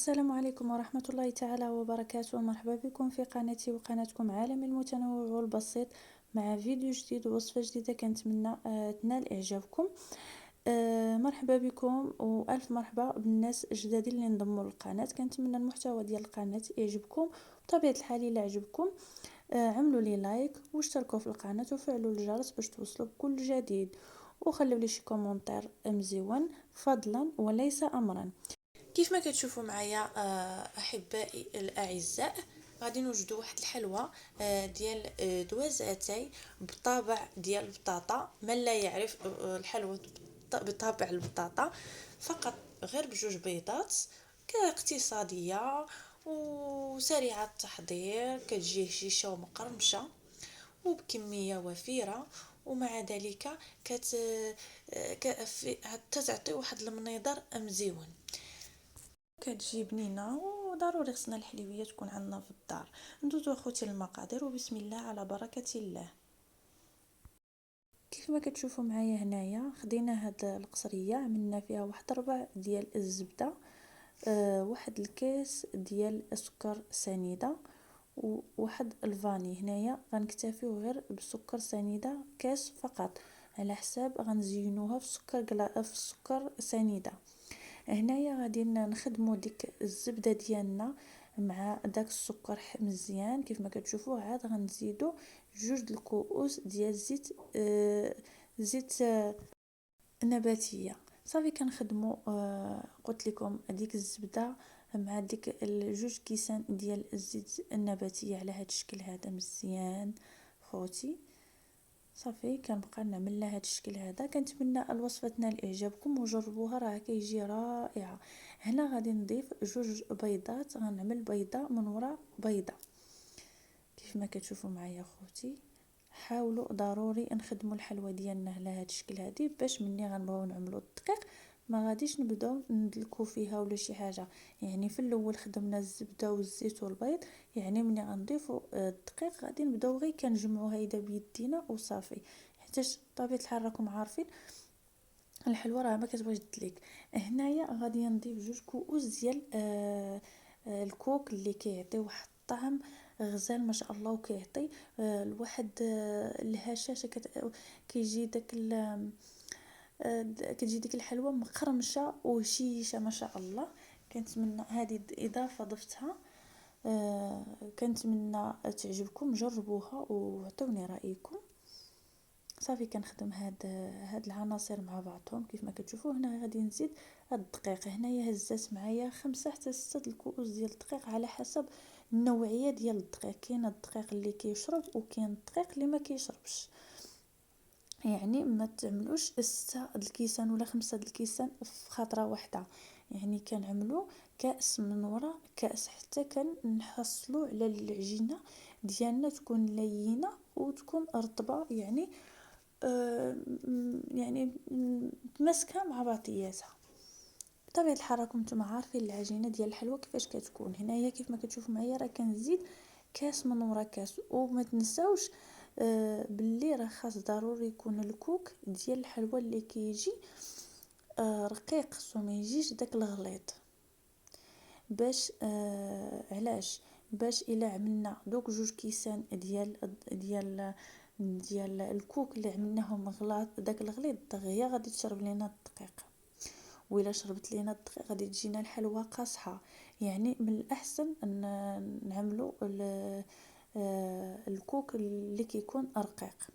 السلام عليكم ورحمة الله تعالى وبركاته. مرحبا بكم في قناتي وقناتكم عالم المتنوع والبسيط مع فيديو جديد ووصفة جديدة. كنتمنى تنال إعجابكم. مرحبا بكم وألف مرحبا بالناس الجداد اللي انضموا للقناة. كنتمنى المحتوى ديال القناة يعجبكم. بطبيعة الحال إلا عجبكم عملوا لي لايك واشتركوا في القناة وفعلوا الجرس باش توصلوا بكل جديد، وخلوا لي شي كومنتير مزيون فضلا وليس أمرا. كيف ما كتشوفوا معايا احبائي الاعزاء، غادي نوجدوا واحد الحلوى ديال دوازاتي بطابع ديال البطاطا. من لا يعرف الحلوى بطابع البطاطا، فقط غير بجوج بيضات كاقتصاديه وسريعه التحضير، كتجي هشيشه ومقرمشه وبكميه وفيره، ومع ذلك حتى تعطي واحد المنظر مزيون. كتجي بنينه وضروري خصنا الحليويه تكون عندنا في الدار. ندوزو اخوتي المقادير وبسم الله على بركه الله. كيف ما كتشوفوا معايا هنايا خدينا هاد القصريه، عملنا فيها واحد ربع ديال الزبده، واحد الكاس ديال السكر سنيده، وواحد الفاني. هنايا غنكتفيو غير بسكر سنيده كاس فقط، على حساب غنزينوها في السكر سنيده. هنايا غادي نخدموا ديك الزبده ديالنا مع داك السكر مزيان. كيف ما كتشوفوا عاد غنزيدوا جوج الكؤوس ديال زيت نباتيه. صافي كنخدموا قلت لكم ديك الزبده مع ديك الجوج كيسان ديال الزيت النباتيه على هذا الشكل هذا مزيان خوتي. صافي كنبقى نعمل لها هذا الشكل هذا. كنتمنى الوصفه تنال اعجابكم وجربوها، راه كيجي رائعه. هنا غادي نضيف جوج بيضات، غنعمل بيضه من وراء بيضه كيف ما كتشوفوا معايا خوتي. حاولوا ضروري نخدموا الحلوى ديالنا على هذا الشكل هذه، باش ملي غنبغيو نعملوا الدقيق ما غاديش نبداو ندلكوا فيها ولا شي حاجه. يعني في الاول خدمنا الزبده والزيت والبيض، يعني ملي غنضيفوا الدقيق غادي نبداو غير كنجمعوا هيدا بيدينا وصافي، حيتاش بطبيعه الحال راكم عارفين الحلوى راه ما كتبغيش تدليك. هنايا غادي نضيف جوج كؤوس ديال الكوك اللي كيعطي واحد الطعم غزال ما شاء الله، وكيعطي الواحد الهشاشه كيجي داك كتجي ديك الحلوى مقرمشه وهشيشه ما شاء الله. كنتمنى هذه اضافه ضفتها، كنتمنى تعجبكم. جربوها وعطوني رايكم. صافي كنخدم هاد العناصر مع بعضهم. كيف ما كتشوفوا هنا غادي نزيد الدقيق. هنايا هزات معايا 5 حتى 6 الكؤوس ديال الدقيق على حسب النوعيه ديال الدقيق. كاين الدقيق اللي كيشرب وكاين الدقيق اللي ما كيشربش، يعني ما تعملوش 6 الكيسان ولا 5 الكيسان في خطره واحده. يعني كنعملوا كاس من وراء كاس حتى كنحصلوا على العجينه ديالنا تكون لينه وتكون رطبه، يعني متماسكه مع بعضياتها. بطبيعه الحال راكم نتوما عارفين العجينه ديال الحلوى كيفاش كتكون. هنايا كيف ما كتشوفوا معايا راه كنزيد كاس من ورا كاس. وما تنساوش باللي راه خاص ضروري يكون الكوك ديال الحلوى اللي كيجي رقيق، خصو ما يجيش داك الغليظ. باش علاش؟ باش الا عملنا دوك جوج كيسان ديال الكوك اللي عملناهم غلاط، داك الغليظ دغيا غادي تشرب لينا الدقيق، وإلا شربت لينا الدقيق غادي تجينا الحلوى قاصحه. يعني من الاحسن ان نعملوا الكوك اللي كيكون رقيق.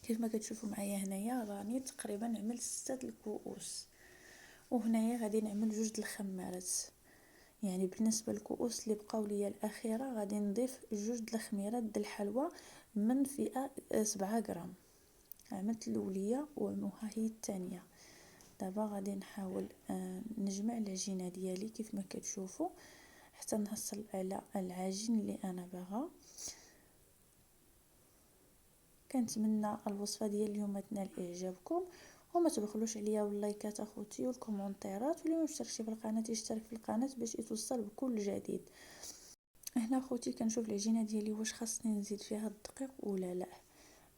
كيف ما كتشوفوا معايا هنايا راني تقريبا عملت 6 الكؤوس، وهنايا غادي نعمل جوج الخمارات. يعني بالنسبه للكؤوس اللي بقاو ليا الاخيره غادي نضيف جوج الخميرات د الحلوى من فئه 7 غرام. عملت الاوليه وها هي الثانيه. دابا غادي نحاول نجمع العجينه ديالي كيف ما كتشوفوا حتى نحصل على العجين اللي انا باغا. كنتمنى الوصفه ديال اليوم تنال اعجابكم، وما تبخلوش عليا باللايكات اخوتي والكومونتيرات، واللي ما مشتركش في القناه يشترك في القناه باش يتوصل بكل جديد. هنا اخوتي كنشوف العجينه ديالي واش خاصني نزيد فيها الدقيق ولا لا.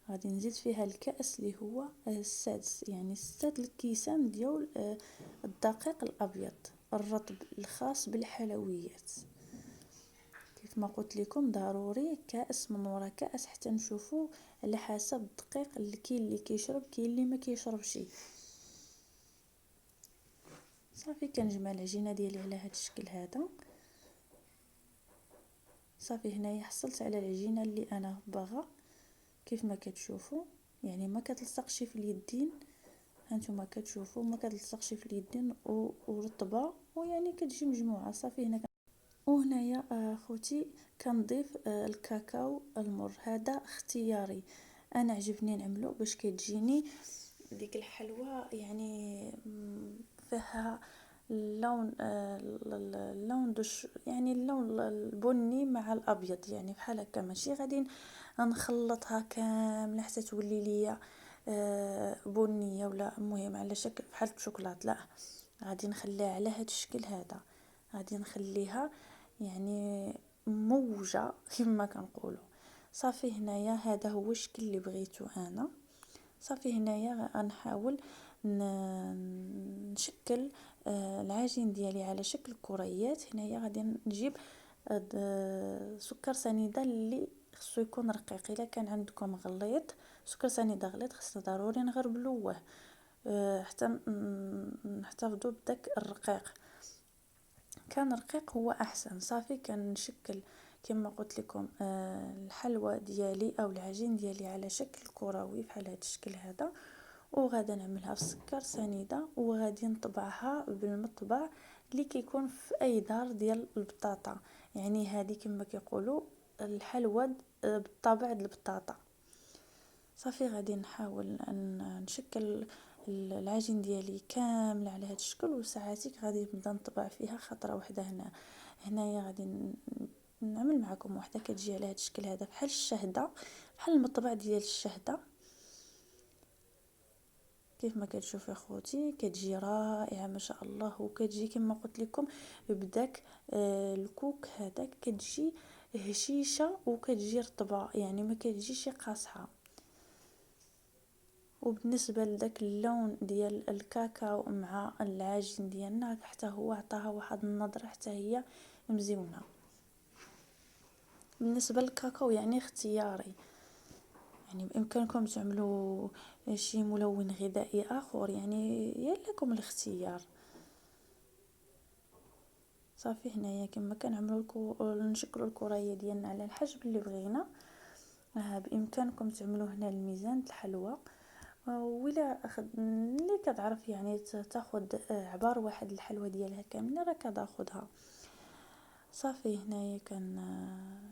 غادي نزيد فيها الكأس اللي هو السادس، يعني 6 الكيسان ديال الدقيق الابيض الرطب الخاص بالحلويات. كيف ما قلت لكم ضروري كأس من وراء كأس حتى نشوفوا على حسب الدقيق اللي كاين اللي كيشرب كاين اللي ما كيشربش. صافي كنجمع العجينه ديالي على هذا الشكل هذا. صافي هنايا حصلت على العجينه اللي انا باغا كيف ما كتشوفوا، يعني ما كتلصقش في اليدين، هانتوما كتشوفوا ما كتلصقش في اليدين ورطبه ويعني كتجي مجموعه. صافي هنا وهنايا خوتي كنضيف الكاكاو المر، هذا اختياري، انا عجبني نعملو باش كتجيني ديك الحلوى يعني فيها اللون اللون يعني اللون البني مع الابيض، يعني بحال هكا ماشي غادي نخلطها كامله حتى تولي ليا بنيه ولا المهم على شكل بحال الشوكولات، لا غادي نخليها على هذا الشكل هذا، غادي نخليها يعني موجه كما كنقولوا. صافي هنايا هذا هو الشكل اللي بغيتو انا. صافي هنايا غنحاول نشكل العجين ديالي على شكل كريات. هنايا غادي نجيب سكر سنيده اللي خصو يكون رقيق، الا كان عندكم غليظ سكر سنيده غليظ خصنا ضروري نغربلوه حتى نحتفظوا بداك الرقيق، كان رقيق هو احسن. صافي كنشكل كما قلت لكم الحلوى ديالي او العجين ديالي على شكل كروي بحال هذا الشكل هذا، وغادا نعملها في سكر سنيده وغادي نطبعها بالمطبع اللي كيكون في اي دار ديال البطاطا، يعني هذه كما كيقولوا الحلوى بالطبع د البطاطا. صافي غادي نحاول نشكل العجين ديالي كامله على هذا الشكل، وساعاتك غادي نبدا نطبع فيها خطره واحده. هنايا غادي نعمل معكم وحده كتجي على هذا الشكل هذا بحال الشهده، بحال المطبع ديال الشهده كيف ما كتشوفوا اخوتي كتجي رائعه ما شاء الله، وكتجي كما قلت لكم بداك الكوك هذاك كتجي هشيشه وكتجي رطبه، يعني ما كتجيش قاصحه. وبالنسبه لذاك اللون ديال الكاكاو مع العجين ديالنا حتى هو عطاها واحد النظره حتى هي مزيونه. بالنسبه للكاكاو يعني اختياري، يعني بامكانكم تعملوا شي ملون غذائي اخر، يعني يلكم الاختيار. صافي هنايا كما كنعملوا نشكلوا الكريه ديالنا على الحجم اللي بغينا. بامكانكم تعملوا هنا الميزان الحلوى، ولا اللي كتعرف يعني تاخذ عبار واحد الحلوى ديالها كامله راه كتاخذها. صافي هنايا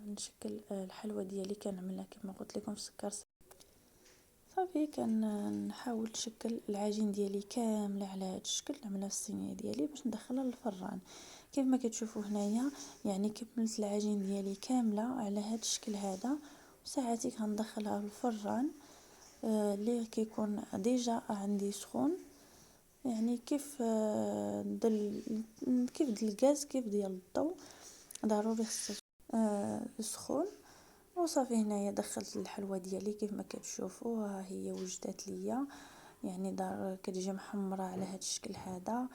نشكل الحلوى ديالي كنعملها كما قلت لكم في سكر. صافي كنحاول نشكل العجين ديالي كامله على هذا الشكل، نعملها في الصينيه ديالي باش ندخلها للفران. كيف ما كتشوفوا هنايا يعني كملت العجين ديالي كامله على هذا الشكل هذا، وساعاتي غندخلها للفران اللي كيكون ديجا عندي سخون، يعني كيف كيف الغاز كيف ديال الضوء ضروري خصها سخون. وصافي هنايا دخلت الحلوى ديالي كيف ما كتشوفوا ها هي وجدت ليا، يعني دار كتجي محمره على هذا الشكل هذا،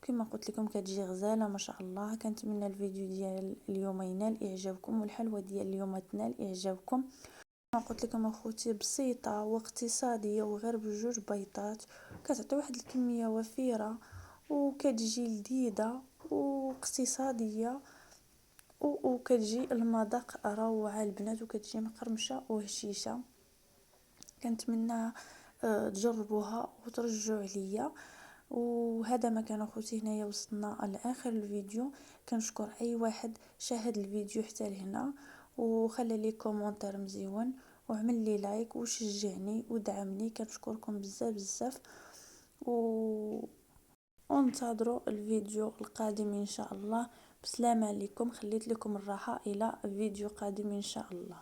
وكما قلت لكم كتجي غزاله ما شاء الله. كنتمنى الفيديو ديال اليوم ينال اعجابكم والحلوى ديال اليوم تنال اعجابكم. ما قلت لكم اخوتي بسيطه واقتصاديه وغير بجوج بيضات كتعطي واحد الكميه وفيره وكتجي لذيذه واقتصاديه وكتجي المذاق روعه البنات وكتجي مقرمشه وهشيشه. كنتمنى تجربوها وترجعوا عليا. وهذا ما كان اخوتي، هنايا وصلنا لاخر الفيديو. كنشكر اي واحد شاهد الفيديو حتى لهنا وخلى لي كومونتير مزيون وعمل لي لايك وشجعني ودعمني، كنشكركم بزاف بزاف وانتظروا الفيديو القادم ان شاء الله. بسلامة عليكم، خليت لكم الراحة الى فيديو قادم ان شاء الله.